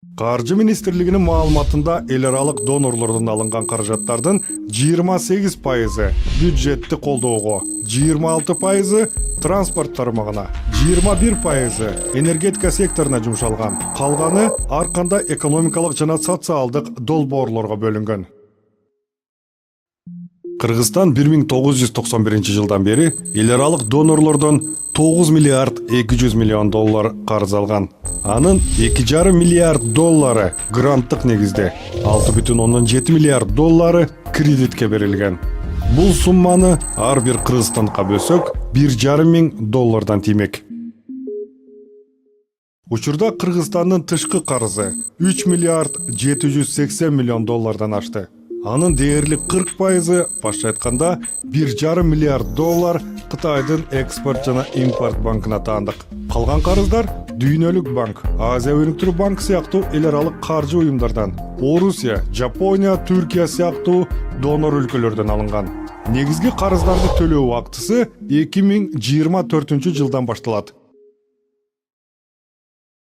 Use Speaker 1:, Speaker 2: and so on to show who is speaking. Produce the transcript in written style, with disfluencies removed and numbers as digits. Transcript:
Speaker 1: Каржы министрлигинин маалыматында эл аралык донорлордон алынган каражаттардын 28% бюджетти колдоого, 26% транспорт тармагына, 21% энергетика секторуна жумшалган. Калганы ар кандай экономикалык жана социалдык долбоорлорго бөлүнгөн. Кыргызстан 1991 жылдан бери эл аралык донорлордон 9 миллиард 200 миллион доллар карыз алган. Анын 2,5 миллиард доллары гранттык негизде, 6,7 миллиард доллары кредитке берилген. Бул сумманы ар бир кыргызстанга бөлсөк, 1,5 миң доллардан тиймек. Учурда Кыргызстандын тышкы карызы 3 миллиард 780 миллион доллардан ашты. Анын дээрлик 40%, башка айтканда 1,5 миллиард доллар Кытайдын экспорт жана импорт банкына таандык. Калган карыздар Дүйнөлүк банк, Азия өнүктүрүү банк сыяктуу эл аралык каржы уюмдардан, Орусия, Жапония, Түркия сыяктуу донор өлкөлөрдөн алынган. Негизги карыздарды төлөө убактысы 2024 жылдан башталат.